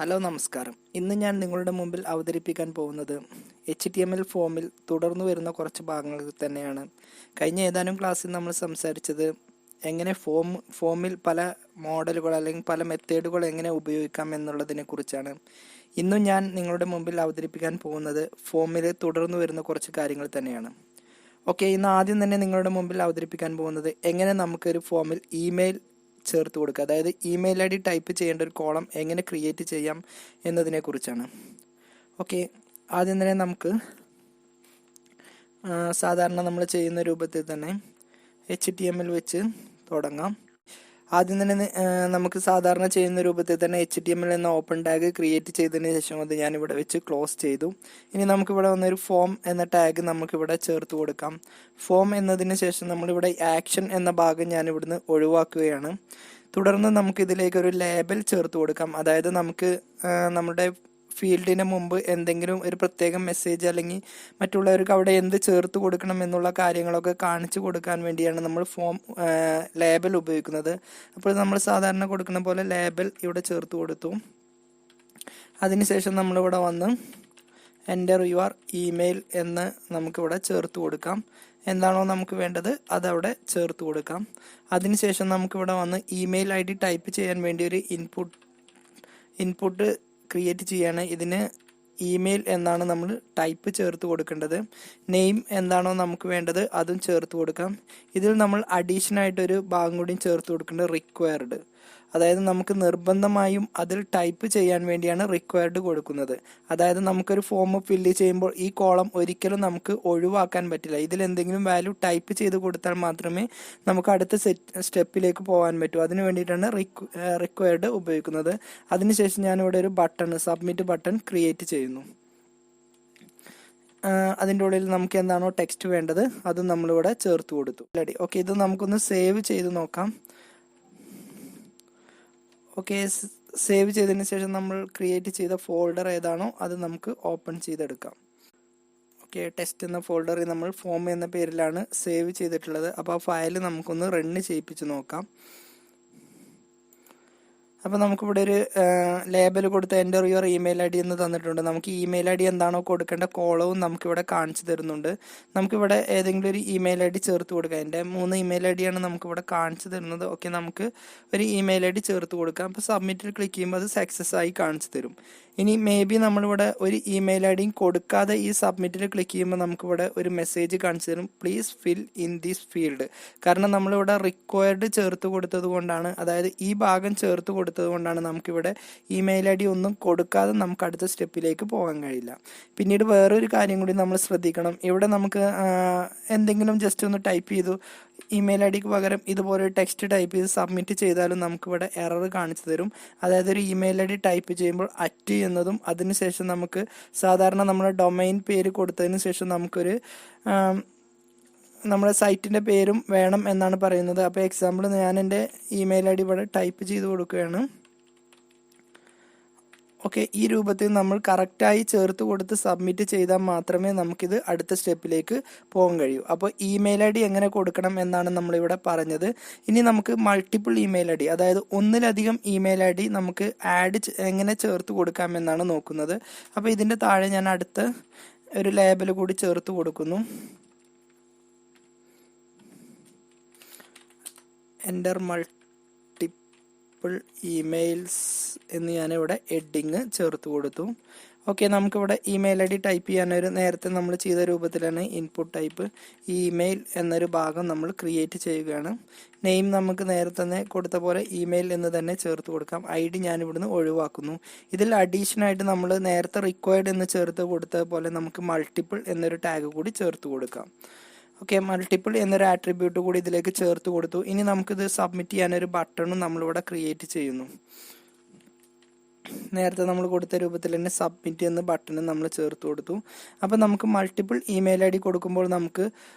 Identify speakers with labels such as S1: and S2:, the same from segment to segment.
S1: Hello നമസ്കാരം. ഇന്ന് ഞാൻ നിങ്ങളുടെ മുമ്പിൽ അവതരിപ്പിക്കാൻ പോകുന്നത് HTML ഫോമിൽ തുടർന്നു വരുന്ന കുറച്ച് ഭാഗങ്ങൾ തന്നെയാണ്. കഴിഞ്ഞ ഏതാനും ക്ലാസ്സിൽ നമ്മൾ സംസാരിച്ചത് എങ്ങനെ ഫോമിൽ പല മോഡലുകൾ അല്ലെങ്കിൽ പല മെത്തേഡുകൾ എങ്ങനെ ഉപയോഗിക്കാം എന്നുള്ളതിനെ കുറിച്ചാണ്. ഇന്നും ഞാൻ നിങ്ങളുടെ മുമ്പിൽ അവതരിപ്പിക്കാൻ പോകുന്നത് ഫോമിൽ തുടർന്നു വരുന്ന കുറച്ച് കാര്യങ്ങൾ തന്നെയാണ്. ഓക്കെ, ഇന്ന് ആദ്യം തന്നെ നിങ്ങളുടെ മുമ്പിൽ അവതരിപ്പിക്കാൻ പോകുന്നത് എങ്ങനെ നമുക്കൊരു ഫോമിൽ ഇമെയിൽ ചേർത്ത് കൊടുക്കുക, അതായത് ഇമെയിൽ ID ടൈപ്പ് ചെയ്യേണ്ട ഒരു കോളം എങ്ങനെ ക്രിയേറ്റ് ചെയ്യാം എന്നതിനെ കുറിച്ചാണ്. ഓക്കെ, ആദ്യം തന്നെ നമുക്ക് സാധാരണ നമ്മൾ ചെയ്യുന്ന രൂപത്തിൽ തന്നെ HTML വെച്ച് തുടങ്ങാം. ആദ്യം തന്നെ നമുക്ക് സാധാരണ ചെയ്യുന്ന രൂപത്തിൽ തന്നെ HTML എന്ന ഓപ്പൺ ടാഗ് ക്രിയേറ്റ് ചെയ്തതിന് ശേഷം അത് ഞാനിവിടെ വെച്ച് ക്ലോസ് ചെയ്തു. ഇനി നമുക്കിവിടെ വന്നൊരു ഫോം എന്ന ടാഗ് നമുക്കിവിടെ ചേർത്ത് കൊടുക്കാം. ഫോം എന്നതിന് ശേഷം നമ്മളിവിടെ ആക്ഷൻ എന്ന ഭാഗം ഞാനിവിടുന്ന് ഒഴിവാക്കുകയാണ്. തുടർന്ന് നമുക്കിതിലേക്ക് ഒരു ലേബൽ ചേർത്ത് കൊടുക്കാം. അതായത് നമുക്ക് നമ്മുടെ ഫീൽഡിന് മുമ്പ് എന്തെങ്കിലും ഒരു പ്രത്യേക മെസ്സേജ് അല്ലെങ്കിൽ മറ്റുള്ളവർക്ക് അവിടെ എന്ത് ചേർത്ത് കൊടുക്കണം എന്നുള്ള കാര്യങ്ങളൊക്കെ കാണിച്ചു കൊടുക്കാൻ വേണ്ടിയാണ് നമ്മൾ ഫോം ലേബൽ ഉപയോഗിക്കുന്നത്. അപ്പോൾ നമ്മൾ സാധാരണ കൊടുക്കുന്ന പോലെ ലേബൽ ഇവിടെ ചേർത്ത് കൊടുത്തു. അതിനുശേഷം നമ്മളിവിടെ വന്ന് എൻ്റർ യുവർ ഇമെയിൽ എന്ന് നമുക്കിവിടെ ചേർത്ത് കൊടുക്കാം. എന്താണോ നമുക്ക് വേണ്ടത് അതവിടെ ചേർത്ത് കൊടുക്കാം. അതിനുശേഷം നമുക്കിവിടെ വന്ന് ഇമെയിൽ ID ടൈപ്പ് ചെയ്യാൻ വേണ്ടി ഒരു ഇൻപുട്ട് ക്രിയേറ്റ് ചെയ്യാണ്. ഇതിന് ഇമെയിൽ എന്നാണ് നമ്മൾ ടൈപ്പ് ചേർത്ത് കൊടുക്കേണ്ടത്. നെയിം എന്താണോ നമുക്ക് വേണ്ടത് അതും ചേർത്ത് കൊടുക്കാം. ഇതിൽ നമ്മൾ അഡീഷനായിട്ടൊരു ഭാഗം കൂടി ചേർത്ത് കൊടുക്കേണ്ടത് റിക്വയർഡ്, അതായത് നമുക്ക് നിർബന്ധമായും അതിൽ ടൈപ്പ് ചെയ്യാൻ വേണ്ടിയാണ് റിക്വയർഡ് കൊടുക്കുന്നത്. അതായത് നമുക്കൊരു ഫോം ഫില്ല് ചെയ്യുമ്പോൾ ഈ കോളം ഒരിക്കലും നമുക്ക് ഒഴിവാക്കാൻ പറ്റില്ല. ഇതിൽ എന്തെങ്കിലും വാല്യൂ ടൈപ്പ് ചെയ്ത് കൊടുത്താൽ മാത്രമേ നമുക്ക് അടുത്ത സ്റ്റെപ്പിലേക്ക് പോകാൻ പറ്റൂ. അതിന് വേണ്ടിയിട്ടാണ് റിക്വയർഡ് ഉപയോഗിക്കുന്നത്. അതിനുശേഷം ഞാനിവിടെ ഒരു സബ്മിറ്റ് ബട്ടൺ ക്രിയേറ്റ് ചെയ്യുന്നു. അതിൻ്റെ ഉള്ളിൽ നമുക്ക് എന്താണോ ടെക്സ്റ്റ് വേണ്ടത് അത് നമ്മളിവിടെ ചേർത്ത് കൊടുത്തു. ഓക്കെ, ഇത് നമുക്കൊന്ന് സേവ് ചെയ്ത് നോക്കാം. ഓക്കെ, സേവ് ചെയ്തതിന് ശേഷം നമ്മൾ ക്രിയേറ്റ് ചെയ്ത ഫോൾഡർ ഏതാണോ അത് നമുക്ക് ഓപ്പൺ ചെയ്തെടുക്കാം. ഓക്കെ, ടെസ്റ്റ് എന്ന ഫോൾഡറിൽ നമ്മൾ ഫോം എന്ന പേരിലാണ് സേവ് ചെയ്തിട്ടുള്ളത്. അപ്പോൾ ആ ഫയൽ നമുക്കൊന്ന് റൺ ചെയ്യിപ്പിച്ച് നോക്കാം. അപ്പോൾ നമുക്കിവിടെ ഒരു ലേബൽ കൊടുത്ത് എൻ്റർ യുവർ ഇമെയിൽ ID എന്ന് തന്നിട്ടുണ്ട്. നമുക്ക് ഇമെയിൽ ID എന്താണോ കൊടുക്കേണ്ട കോളവും നമുക്കിവിടെ കാണിച്ചു തരുന്നുണ്ട്. നമുക്കിവിടെ ഏതെങ്കിലും ഒരു ഇമെയിൽ ID ചേർത്ത് കൊടുക്കാം. എൻ്റെ 3 ഇമെയിൽ ID ആണ് നമുക്കിവിടെ കാണിച്ചു തരുന്നത്. ഓക്കെ, നമുക്ക് ഒരു ഇമെയിൽ ID ചേർത്ത് കൊടുക്കാം. അപ്പോൾ സബ്മിറ്റിൽ ക്ലിക്ക് ചെയ്യുമ്പോൾ അത് സക്സസ് ആയി കാണിച്ചു തരും. ഇനി മേ ബി നമ്മളിവിടെ ഒരു ഇമെയിൽ ID കൊടുക്കാതെ ഈ സബ്മിറ്റിൽ ക്ലിക്ക് ചെയ്യുമ്പോൾ നമുക്കിവിടെ ഒരു മെസ്സേജ് കാണിച്ചു തരും, please fill in this field. കാരണം നമ്മളിവിടെ റിക്വയർഡ് ചേർത്ത് കൊടുത്തത് കൊണ്ടാണ്, അതായത് ഈ ഭാഗം ചേർത്ത് കൊടുത്തത് കൊണ്ടാണ് നമുക്കിവിടെ ഇമെയിൽ ID ഒന്നും കൊടുക്കാതെ നമുക്ക് അടുത്ത സ്റ്റെപ്പിലേക്ക് പോകാൻ കഴിയില്ല. പിന്നീട് വേറൊരു കാര്യം കൂടി നമ്മൾ ശ്രദ്ധിക്കണം. ഇവിടെ നമുക്ക് എന്തെങ്കിലും ജസ്റ്റ് ഒന്ന് ടൈപ്പ് ചെയ്തു ഇമെയിൽ IDക്ക് പകരം ഇതുപോലെ ടെക്സ്റ്റ് ടൈപ്പ് ചെയ്ത് സബ്മിറ്റ് ചെയ്താലും നമുക്കിവിടെ എറർ കാണിച്ചു തരും. അതായത് ഒരു ഇമെയിൽ ID ടൈപ്പ് ചെയ്യുമ്പോൾ അറ്റ് എന്നതും അതിനുശേഷം നമുക്ക് സാധാരണ നമ്മുടെ ഡൊമൈൻ പേര് കൊടുത്തതിന് ശേഷം നമുക്കൊരു നമ്മുടെ സൈറ്റിൻ്റെ പേരും വേണം എന്നാണ് പറയുന്നത്. അപ്പോൾ എക്സാമ്പിൾ ഞാൻ എൻ്റെ ഇമെയിൽ ID ഇവിടെ ടൈപ്പ് ചെയ്ത് കൊടുക്കുകയാണ്. ഓക്കെ, ഈ രൂപത്തിൽ നമ്മൾ കറക്റ്റായി ചേർത്ത് കൊടുത്ത് സബ്മിറ്റ് ചെയ്താൽ മാത്രമേ നമുക്കിത് അടുത്ത സ്റ്റെപ്പിലേക്ക് പോകാൻ കഴിയൂ. അപ്പോൾ ഇമെയിൽ ID എങ്ങനെ കൊടുക്കണം എന്നാണ് നമ്മളിവിടെ പറഞ്ഞത്. ഇനി നമുക്ക് മൾട്ടിപ്പിൾ ഇമെയിൽ ID, അതായത് ഒന്നിലധികം ഇമെയിൽ ID നമുക്ക് എങ്ങനെ ചേർത്ത് കൊടുക്കാം എന്നാണ് നോക്കുന്നത്. അപ്പോൾ ഇതിൻ്റെ താഴെ ഞാൻ അടുത്ത ഒരു ലേബൽ കൂടി ചേർത്ത് കൊടുക്കുന്നു. എൻ്റർ ഇമെയിൽസ് എന്ന് ഞാനിവിടെ ഹെഡിങ് ചേർത്ത് കൊടുത്തു. ഓക്കെ, നമുക്കിവിടെ ഇമെയിൽ ID ടൈപ്പ് ചെയ്യാനൊരു നേരത്തെ നമ്മൾ ചെയ്ത രൂപത്തിൽ തന്നെ ഇൻപുട്ട് ടൈപ്പ് ഇമെയിൽ എന്നൊരു ഭാഗം നമ്മൾ ക്രിയേറ്റ് ചെയ്യുകയാണ്. നെയിം നമുക്ക് നേരത്തെ തന്നെ കൊടുത്ത പോലെ ഇമെയിൽ എന്ന് തന്നെ ചേർത്ത് കൊടുക്കാം. ID ഞാൻ ഇവിടുന്ന് ഒഴിവാക്കുന്നു. ഇതിൽ അഡീഷനായിട്ട് നമ്മൾ നേരത്തെ റിക്വയർഡ് എന്ന് ചേർത്ത് കൊടുത്ത പോലെ നമുക്ക് മൾട്ടിപ്പിൾ എന്നൊരു ടാഗ് കൂടി ചേർത്ത് കൊടുക്കാം. ഓക്കെ, മൾട്ടിപ്പിൾ എന്നൊരു ആട്രിബ്യൂട്ട് കൂടി ഇതിലേക്ക് ചേർത്ത് കൊടുത്തു. ഇനി നമുക്കിത് സബ്മിറ്റ് ചെയ്യാനൊരു ബട്ടണും നമ്മളിവിടെ ക്രിയേറ്റ് ചെയ്യുന്നു. നേരത്തെ നമ്മൾ കൊടുത്ത രൂപത്തിൽ തന്നെ സബ്മിറ്റ് എന്ന ബട്ടണും നമ്മൾ ചേർത്ത് കൊടുത്തു. അപ്പോൾ നമുക്ക് മൾട്ടിപ്പിൾ ഇമെയിൽ ID കൊടുക്കുമ്പോൾ നമുക്ക്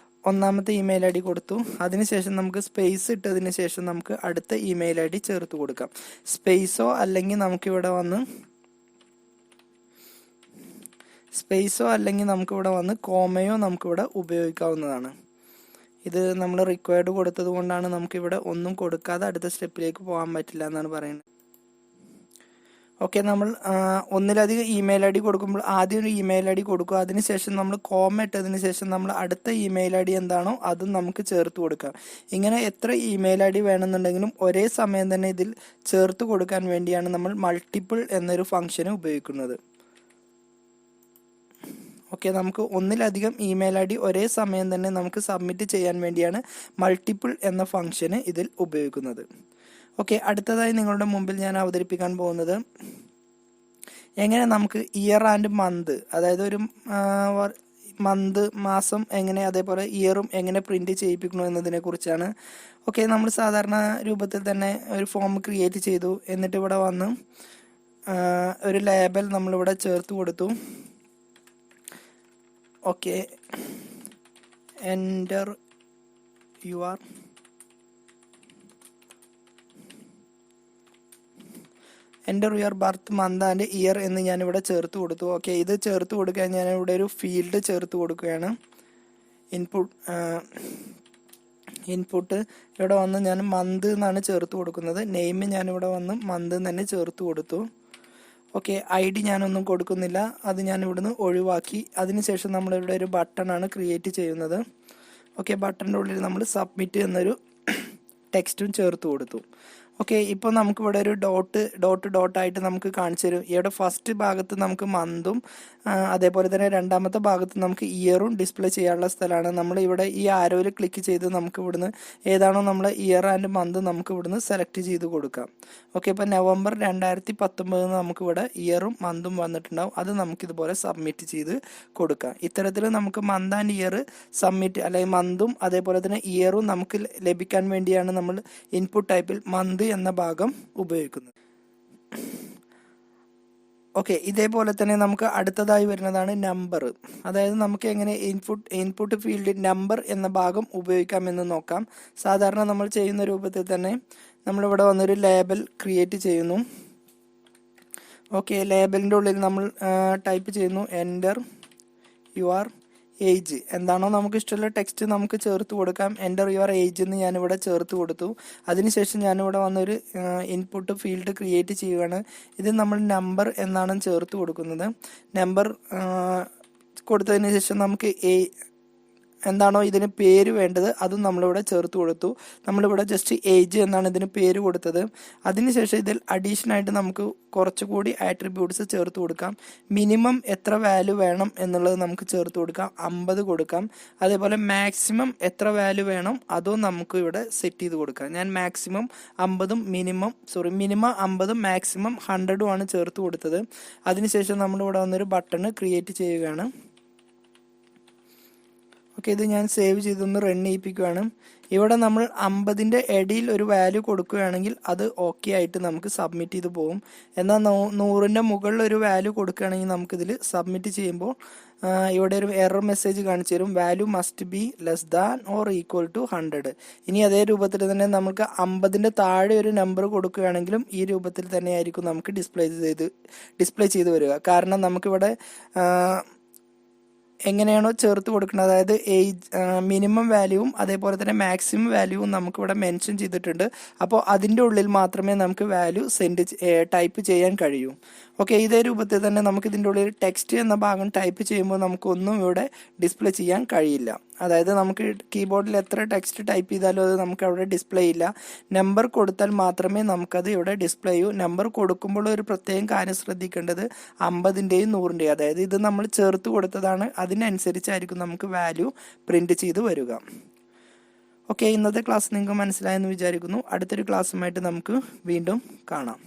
S1: ഒന്നാമത്തെ ഇമെയിൽ ID കൊടുത്തു. അതിനുശേഷം നമുക്ക് സ്പേസ് ഇട്ടതിന് ശേഷം നമുക്ക് അടുത്ത ഇമെയിൽ ID ചേർത്ത് കൊടുക്കാം. സ്പേസോ അല്ലെങ്കിൽ നമുക്കിവിടെ വന്ന് കോമയോ നമുക്കിവിടെ ഉപയോഗിക്കാവുന്നതാണ്. ഇത് നമ്മൾ റിക്വയർഡ് കൊടുത്തത് കൊണ്ടാണ് നമുക്കിവിടെ ഒന്നും കൊടുക്കാതെ അടുത്ത സ്റ്റെപ്പിലേക്ക് പോകാൻ പറ്റില്ല എന്നാണ് പറയുന്നത്. ഓക്കെ, നമ്മൾ ഒന്നിലധികം ഇമെയിൽ ഐ ഡി കൊടുക്കുമ്പോൾ ആദ്യം ഒരു ഇമെയിൽ ഐ ഡി കൊടുക്കുക. അതിനുശേഷം നമ്മൾ കോമ ഇട്ടതിന് ശേഷം നമ്മൾ അടുത്ത ഇമെയിൽ ഐ ഡി എന്താണോ അതും നമുക്ക് ചേർത്ത് കൊടുക്കാം. ഇങ്ങനെ എത്ര ഇമെയിൽ ഐ ഡി വേണമെന്നുണ്ടെങ്കിലും ഒരേ സമയം തന്നെ ഇതിൽ ചേർത്ത് കൊടുക്കാൻ വേണ്ടിയാണ് നമ്മൾ മൾട്ടിപ്പിൾ എന്നൊരു ഫംഗ്ഷന് ഉപയോഗിക്കുന്നത്. ഓക്കെ, നമുക്ക് ഒന്നിലധികം ഇമെയിൽ ഐ ഡി ഒരേ സമയം തന്നെ നമുക്ക് സബ്മിറ്റ് ചെയ്യാൻ വേണ്ടിയാണ് മൾട്ടിപ്പിൾ എന്ന ഫംഗ്ഷന് ഇതിൽ ഉപയോഗിക്കുന്നത്. ഓക്കെ, അടുത്തതായി നിങ്ങളുടെ മുമ്പിൽ ഞാൻ അവതരിപ്പിക്കാൻ പോകുന്നത് എങ്ങനെ നമുക്ക് ഇയർ ആൻഡ് മന്ത്, അതായത് ഒരു മന്ത് മാസം എങ്ങനെ, അതേപോലെ ഇയറും എങ്ങനെ പ്രിന്റ് ചെയ്യിപ്പിക്കണു എന്നതിനെ കുറിച്ചാണ്. ഓക്കെ, നമ്മൾ സാധാരണ രൂപത്തിൽ തന്നെ ഒരു ഫോം ക്രിയേറ്റ് ചെയ്തു. എന്നിട്ട് ഇവിടെ വന്ന് ഒരു ലേബൽ നമ്മളിവിടെ ചേർത്ത് കൊടുത്തു. Okay, enter your birth month and year എന്ന് ഞാനിവിടെ ചേർത്ത് കൊടുത്തു. ഓക്കെ, ഇത് ചേർത്ത് കൊടുക്കാൻ ഞാനിവിടെ ഒരു ഫീൽഡ് ചേർത്ത് കൊടുക്കുകയാണ്. ഇൻപുട്ട് ഇവിടെ വന്ന് ഞാൻ മന്ത് എന്നാണ് ചേർത്ത് കൊടുക്കുന്നത്. നെയിം ഞാനിവിടെ വന്ന് മന്ത് തന്നെ ചേർത്ത് കൊടുത്തു. ഓക്കെ, ഐ ഡി ഞാനൊന്നും കൊടുക്കുന്നില്ല, അത് ഞാൻ ഇവിടുന്ന് ഒഴിവാക്കി. അതിനുശേഷം നമ്മളിവിടെ ഒരു ബട്ടൺ ആണ് ക്രിയേറ്റ് ചെയ്യുന്നത്. ഓക്കെ, ബട്ടണിൻ്റെ ഉള്ളിൽ നമ്മൾ സബ്മിറ്റ് എന്നൊരു ടെക്സ്റ്റും ചേർത്ത് കൊടുത്തു. ഓക്കെ, ഇപ്പോൾ നമുക്കിവിടെ ഒരു ഡോട്ടായിട്ട് നമുക്ക് കാണിച്ചു തരും. ഇവിടെ ഫസ്റ്റ് ഭാഗത്ത് നമുക്ക് മന്തും അതേപോലെ തന്നെ രണ്ടാമത്തെ ഭാഗത്ത് നമുക്ക് ഇയറും ഡിസ്പ്ലേ ചെയ്യാനുള്ള സ്ഥലമാണ്. നമ്മൾ ഇവിടെ ഈ ആരോയിൽ ക്ലിക്ക് ചെയ്ത് നമുക്ക് ഇവിടുന്ന് ഏതാണോ നമ്മൾ ഇയർ ആൻഡ് മന്ത് നമുക്ക് ഇവിടുന്ന് സെലക്ട് ചെയ്ത് കൊടുക്കാം. ഓക്കെ, ഇപ്പോൾ നവംബർ 2019 നമുക്കിവിടെ ഇയറും മന്തും വന്നിട്ടുണ്ടാവും. അത് നമുക്കിതുപോലെ സബ്മിറ്റ് ചെയ്ത് കൊടുക്കാം. ഇത്തരത്തിൽ നമുക്ക് മന്ത് ആൻഡ് ഇയർ സബ്മിറ്റ്, അല്ലെങ്കിൽ മന്തും അതേപോലെ തന്നെ ഇയറും നമുക്ക് ലഭിക്കാൻ വേണ്ടിയാണ് നമ്മൾ ഇൻപുട്ട് ടൈപ്പിൽ മന്ത് എന്ന ഭാഗം ഉപയോഗിക്കുന്നത്. ഓക്കെ, ഇതേപോലെ തന്നെ നമുക്ക് അടുത്തതായി വരുന്നതാണ് നമ്പർ. അതായത് നമുക്ക് എങ്ങനെ ഇൻപുട്ട് ഫീൽഡ് നമ്പർ എന്ന ഭാഗം ഉപയോഗിക്കാമെന്ന് നോക്കാം. സാധാരണ നമ്മൾ ചെയ്യുന്ന രൂപത്തിൽ തന്നെ നമ്മളിവിടെ വന്നൊരു ലേബൽ ക്രിയേറ്റ് ചെയ്യുന്നു. ഓക്കെ, ലേബലിൻ്റെ ഉള്ളിൽ നമ്മൾ ടൈപ്പ് ചെയ്യുന്നു എൻ്റർ യുവർ ഏജ്. എന്താണോ നമുക്ക് ഇഷ്ടമുള്ള ടെക്സ്റ്റ് നമുക്ക് ചേർത്ത് കൊടുക്കാം. എൻ്റർ യുവർ ഏജ് എന്ന് ഞാനിവിടെ ചേർത്ത് കൊടുത്തു. അതിനുശേഷം ഞാനിവിടെ വന്നൊരു ഇൻപുട്ട് ഫീൽഡ് ക്രിയേറ്റ് ചെയ്യുകയാണ്. ഇത് നമ്മൾ നമ്പർ എന്നാണ് ചേർത്ത് കൊടുക്കുന്നത്. നമ്പർ കൊടുത്തതിന് ശേഷം നമുക്ക് എന്താണോ ഇതിന് പേര് വേണ്ടത് അതും നമ്മളിവിടെ ചേർത്ത് കൊടുത്തു. നമ്മളിവിടെ ജസ്റ്റ് ഏജ് എന്നാണ് ഇതിന് പേര് കൊടുത്തത്. അതിനുശേഷം ഇതിൽ അഡീഷണൽ ആയിട്ട് നമുക്ക് കുറച്ചുകൂടി ആട്രിബ്യൂട്ട്സ് ചേർത്ത് കൊടുക്കാം. മിനിമം എത്ര വാല്യൂ വേണം എന്നുള്ളത് നമുക്ക് ചേർത്ത് കൊടുക്കാം. 50 കൊടുക്കാം. അതേപോലെ മാക്സിമം എത്ര വാല്യൂ വേണം അതും നമുക്ക് ഇവിടെ സെറ്റ് ചെയ്ത് കൊടുക്കാം. ഞാൻ മാക്സിമം 50ഉം മിനിമം 50ഉം മാക്സിമം 100ഉം ആണ് ചേർത്ത് കൊടുത്തത്. അതിനുശേഷം നമ്മളിവിടെ വന്നൊരു ബട്ടൺ ക്രിയേറ്റ് ചെയ്യുകയാണ്. ഓക്കെ, ഇത് ഞാൻ സേവ് ചെയ്തൊന്ന് റൺ ചെയ്യിപ്പിക്കുകയാണ്. ഇവിടെ നമ്മൾ 50ൻ്റെ ഇടയിൽ ഒരു വാല്യൂ കൊടുക്കുകയാണെങ്കിൽ അത് ഓക്കെ ആയിട്ട് നമുക്ക് സബ്മിറ്റ് ചെയ്ത് പോകും. എന്നാൽ 100ൻ്റെ മുകളിൽ ഒരു വാല്യൂ കൊടുക്കുകയാണെങ്കിൽ നമുക്കിതിൽ സബ്മിറ്റ് ചെയ്യുമ്പോൾ ഇവിടെ ഒരു എറർ മെസ്സേജ് കാണിച്ചു തരും. Value must be less than or equal to 100. ഇനി അതേ രൂപത്തിൽ തന്നെ നമുക്ക് 50ൻ്റെ താഴെ ഒരു നമ്പർ കൊടുക്കുകയാണെങ്കിലും ഈ രൂപത്തിൽ തന്നെ ആയിരിക്കും നമുക്ക് ഡിസ്പ്ലേ ചെയ്ത് വരിക. കാരണം നമുക്കിവിടെ എങ്ങനെയാണോ ചേർത്ത് കൊടുക്കുന്നത്, അതായത് ഏജ് മിനിമം വാല്യൂവും അതേപോലെ തന്നെ മാക്സിമം വാല്യൂവും നമുക്കിവിടെ മെൻഷൻ ചെയ്തിട്ടുണ്ട്. അപ്പോൾ അതിൻ്റെ ഉള്ളിൽ മാത്രമേ നമുക്ക് വാല്യൂ ടൈപ്പ് ചെയ്യാൻ കഴിയൂ. ഓക്കെ, ഇതേ രൂപത്തിൽ തന്നെ നമുക്ക് ഇതിൻ്റെ ഉള്ളിൽ ടെക്സ്റ്റ് എന്ന ഭാഗം ടൈപ്പ് ചെയ്യുമ്പോൾ നമുക്കൊന്നും ഇവിടെ ഡിസ്പ്ലേ ചെയ്യാൻ കഴിയില്ല. അതായത് നമുക്ക് കീബോർഡിൽ എത്ര ടെക്സ്റ്റ് ടൈപ്പ് ചെയ്താലും അത് നമുക്ക് അവിടെ ഡിസ്പ്ലേ ഇല്ല. നമ്പർ കൊടുത്താൽ മാത്രമേ നമുക്കത് ഇവിടെ ഡിസ്പ്ലേ ചെയ്യൂ. നമ്പർ കൊടുക്കുമ്പോൾ ഒരു പ്രത്യേകം കാര്യം ശ്രദ്ധിക്കേണ്ടത് 50ൻ്റെയും 100ൻ്റെയും, അതായത് ഇത് നമ്മൾ ചേർത്ത് കൊടുത്തതാണ്, അതിനനുസരിച്ചായിരിക്കും നമുക്ക് വാല്യൂ പ്രിന്റ് ചെയ്ത് വരിക. ഓക്കെ, ഇന്നത്തെ ക്ലാസ് നിങ്ങൾക്ക് മനസ്സിലായെന്ന് വിചാരിക്കുന്നു. അടുത്തൊരു ക്ലാസ്സുമായിട്ട് നമുക്ക് വീണ്ടും കാണാം.